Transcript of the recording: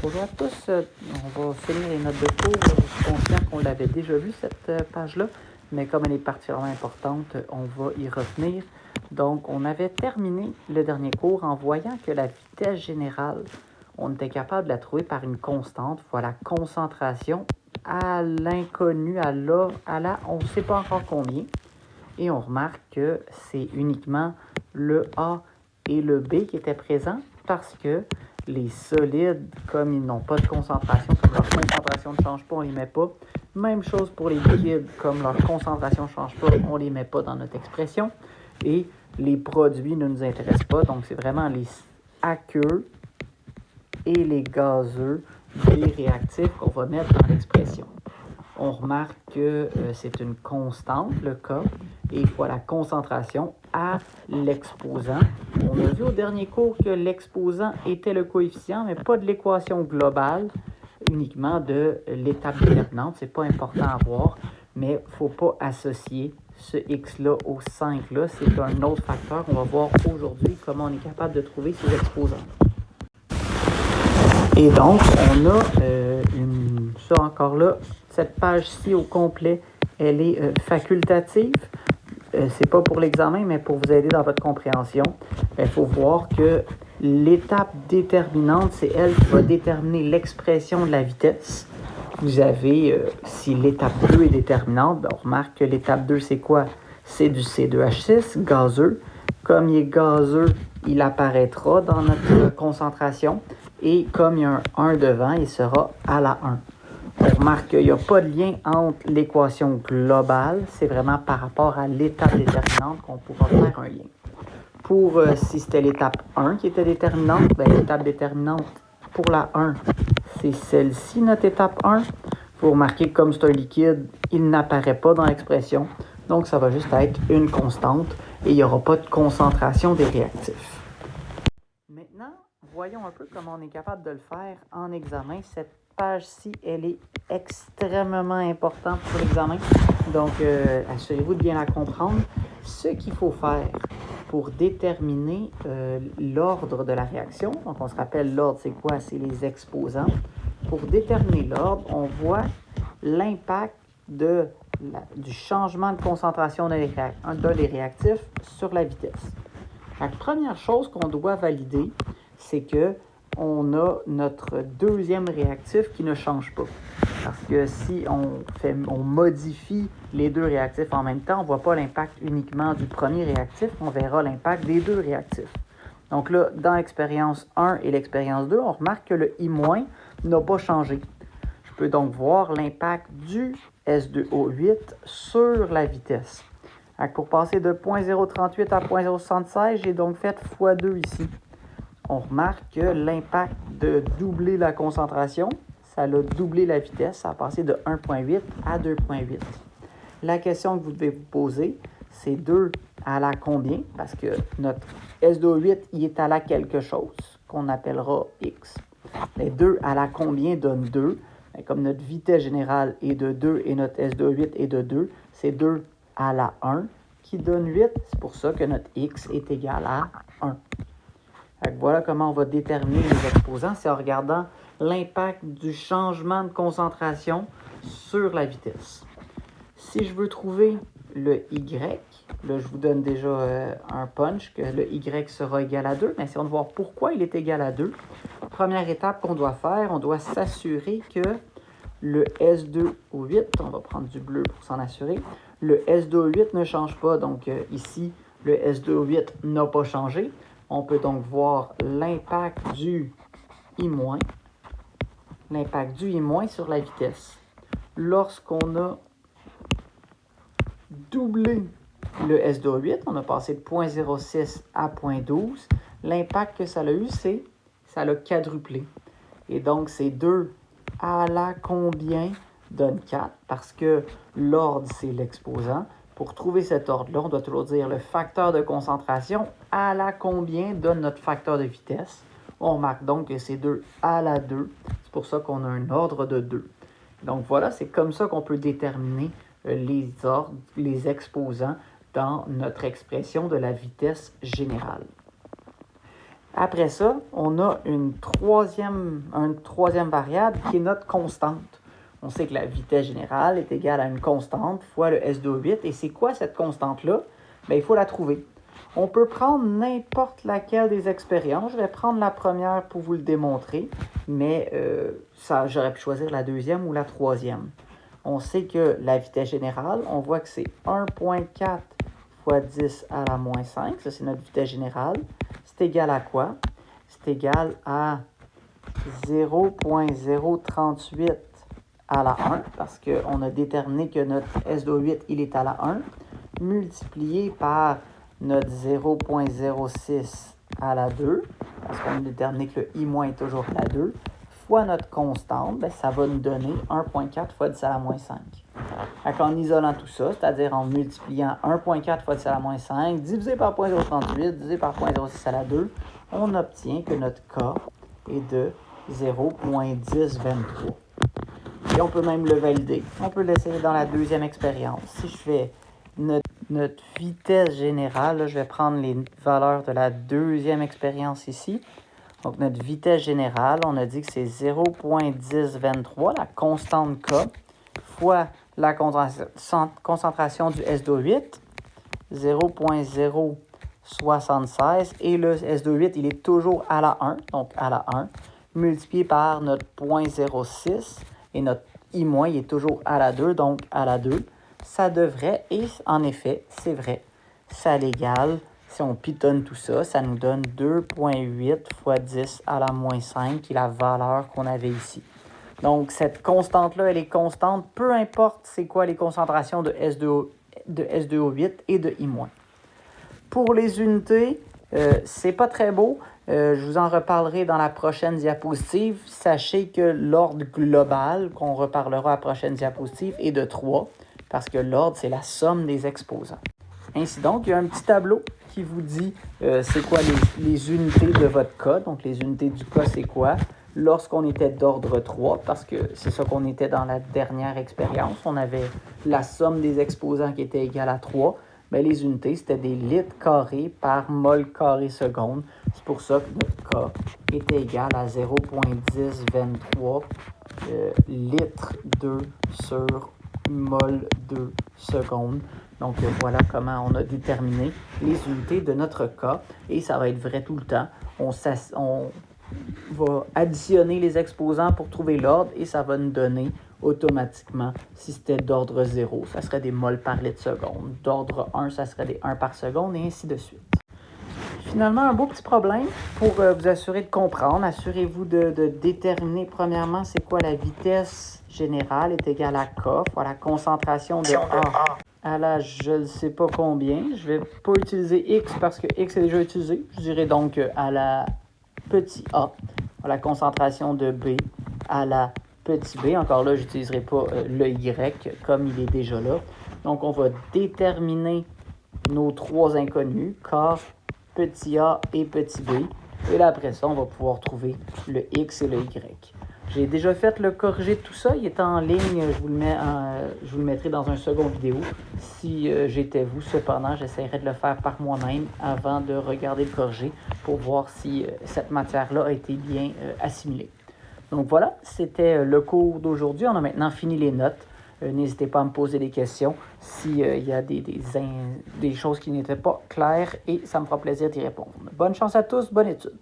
Bonjour à tous. On va finir les notes de cours. Je suis conscient qu'on l'avait déjà vu, cette page-là, mais comme elle est particulièrement importante, on va y revenir. Donc, on avait terminé le dernier cours en voyant que la vitesse générale, on était capable de la trouver par une constante, voilà, concentration à l'inconnu, à la, on ne sait pas encore combien. Et on remarque que c'est uniquement le A et le B qui étaient présents parce que les solides, comme ils n'ont pas de concentration, comme leur concentration ne change pas, on ne les met pas. Même chose pour les liquides, comme leur concentration ne change pas, on ne les met pas dans notre expression. Et les produits ne nous intéressent pas, donc c'est vraiment les aqueux et les gazeux des réactifs qu'on va mettre dans l'expression. On remarque que c'est une constante, le K, et il faut la concentration à l'exposant. On a vu au dernier cours que l'exposant était le coefficient, mais pas de l'équation globale, uniquement de l'étape déterminante. Ce n'est pas important à voir, mais il ne faut pas associer ce X-là au 5-là. C'est un autre facteur. On va voir aujourd'hui comment on est capable de trouver ces exposants. Et donc, on a ça encore là. Cette page-ci au complet, elle est facultative. C'est pas pour l'examen, mais pour vous aider dans votre compréhension. Il faut voir que l'étape déterminante, c'est elle qui va déterminer l'expression de la vitesse. Vous avez, si l'étape 2 est déterminante, ben on remarque que l'étape 2, c'est quoi? C'est du C2H6, gazeux. Comme il est gazeux, il apparaîtra dans notre concentration. Et comme il y a un 1 devant, il sera à la 1. On remarque qu'il n'y a pas de lien entre l'équation globale. C'est vraiment par rapport à l'étape déterminante qu'on pourra faire un lien. Pour, si c'était l'étape 1 qui était déterminante, ben, l'étape déterminante pour la 1, c'est celle-ci, notre étape 1. Il faut remarquer que comme c'est un liquide, il n'apparaît pas dans l'expression. Donc, ça va juste être une constante et il n'y aura pas de concentration des réactifs. Maintenant, voyons un peu comment on est capable de le faire en examen. Cette page-ci, elle est extrêmement importante pour l'examen. Donc, assurez-vous de bien la comprendre. Ce qu'il faut faire pour déterminer l'ordre de la réaction, donc on se rappelle l'ordre, c'est quoi? C'est les exposants. Pour déterminer l'ordre, on voit l'impact du changement de concentration de les réactifs sur la vitesse. La première chose qu'on doit valider, c'est que on a notre deuxième réactif qui ne change pas. Parce que si on modifie les deux réactifs en même temps, on ne voit pas l'impact uniquement du premier réactif, on verra l'impact des deux réactifs. Donc là, dans l'expérience 1 et l'expérience 2, on remarque que le I- n'a pas changé. Je peux donc voir l'impact du S2O8 sur la vitesse. Pour passer de 0.038 à 0.076, j'ai donc fait x2 ici. On remarque que l'impact de doubler la concentration, ça a doublé la vitesse, ça a passé de 1.8 à 2.8. La question que vous devez vous poser, c'est 2 à la combien? Parce que notre S2O8, il est à la quelque chose, qu'on appellera X. Mais 2 à la combien donne 2? Mais comme notre vitesse générale est de 2 et notre S2O8 est de 2, c'est 2 à la 1 qui donne 8. C'est pour ça que notre X est égal à 1. Voilà comment on va déterminer les exposants. C'est en regardant l'impact du changement de concentration sur la vitesse. Si je veux trouver le Y, là je vous donne déjà un punch que le Y sera égal à 2, mais essayons de voir pourquoi il est égal à 2. Première étape qu'on doit faire, on doit s'assurer que le S2O8, on va prendre du bleu pour s'en assurer, le S2O8 ne change pas, donc ici le S2O8 n'a pas changé. On peut donc voir l'impact du I-, sur la vitesse. Lorsqu'on a doublé le S2O8, on a passé de 0.06 à 0.12, l'impact que ça a eu, c'est ça l'a quadruplé. Et donc, c'est 2 à la combien donne 4, parce que l'ordre, c'est l'exposant. Pour trouver cet ordre-là, on doit toujours dire le facteur de concentration à la combien donne notre facteur de vitesse. On remarque donc que c'est 2 à la 2. C'est pour ça qu'on a un ordre de 2. Donc voilà, c'est comme ça qu'on peut déterminer les ordres, les exposants dans notre expression de la vitesse générale. Après ça, on a une troisième variable qui est notre constante. On sait que la vitesse générale est égale à une constante fois le S2O8. Et c'est quoi cette constante-là? Bien, il faut la trouver. On peut prendre n'importe laquelle des expériences. Je vais prendre la première pour vous le démontrer, mais j'aurais pu choisir la deuxième ou la troisième. On sait que la vitesse générale, on voit que c'est 1,4 fois 10 à la moins 5. Ça, c'est notre vitesse générale. C'est égal à quoi? C'est égal à 0,038 à la 1, parce qu'on a déterminé que notre S2O8, il est à la 1, multiplié par notre 0,06 à la 2, parce qu'on a déterminé que le I- est toujours à la 2, fois notre constante, bien, ça va nous donner 1,4 fois 10 à la moins 5. En isolant tout ça, c'est-à-dire en multipliant 1,4 fois 10 à la moins 5, divisé par 0,038, divisé par 0,06 à la 2, on obtient que notre K est de 0,1023. Et on peut même le valider. On peut l'essayer dans la deuxième expérience. Si je fais notre vitesse générale, là, je vais prendre les valeurs de la deuxième expérience ici. Donc, notre vitesse générale, on a dit que c'est 0,1023, la constante K, fois la concentration du S2O8, 0,076, et le S2O8, il est toujours à la 1, donc à la 1, multiplié par notre 0,06, et notre I- il est toujours à la 2, donc à la 2. Ça devrait, et en effet, c'est vrai, ça l'égale. Si on pitonne tout ça, ça nous donne 2,8 fois 10 à la moins 5, qui est la valeur qu'on avait ici. Donc, cette constante-là, elle est constante, peu importe c'est quoi les concentrations de S2O8 et de I-. Pour les unités, c'est pas très beau. Je vous en reparlerai dans la prochaine diapositive. Sachez que l'ordre global, qu'on reparlera à la prochaine diapositive, est de 3, parce que l'ordre, c'est la somme des exposants. Ainsi donc, il y a un petit tableau qui vous dit c'est quoi les unités de votre cas. Donc, les unités du cas, c'est quoi? Lorsqu'on était d'ordre 3, parce que c'est ça qu'on était dans la dernière expérience, on avait la somme des exposants qui était égale à 3. Bien, les unités, c'était des litres carrés par mol carré seconde. C'est pour ça que notre K était égal à 0,1023 litres 2 sur mol 2 secondes. Donc, voilà comment on a déterminé les unités de notre K. Et ça va être vrai tout le temps. On va additionner les exposants pour trouver l'ordre et ça va nous donner automatiquement, si c'était d'ordre 0, ça serait des mols par litre seconde. D'ordre 1, ça serait des 1 par seconde et ainsi de suite. Finalement, un beau petit problème pour vous assurer de comprendre. Assurez-vous de déterminer premièrement c'est quoi la vitesse générale est égale à K fois la concentration de A à la je ne sais pas combien. Je ne vais pas utiliser X parce que X est déjà utilisé. Je dirais donc à la petit a, à la concentration de B à la petit b. Encore là, je n'utiliserai pas le Y comme il est déjà là. Donc, on va déterminer nos trois inconnus, K, petit a et petit b. Et là, après ça, on va pouvoir trouver le X et le Y. J'ai déjà fait le corrigé de tout ça. Il est en ligne. Je vous le mettrai dans un second vidéo. Si j'étais vous, cependant, j'essaierai de le faire par moi-même avant de regarder le corrigé pour voir si cette matière-là a été bien assimilée. Donc voilà, c'était le cours d'aujourd'hui. On a maintenant fini les notes. N'hésitez pas à me poser des questions s'il y a des choses qui n'étaient pas claires et ça me fera plaisir d'y répondre. Bonne chance à tous, bonne étude.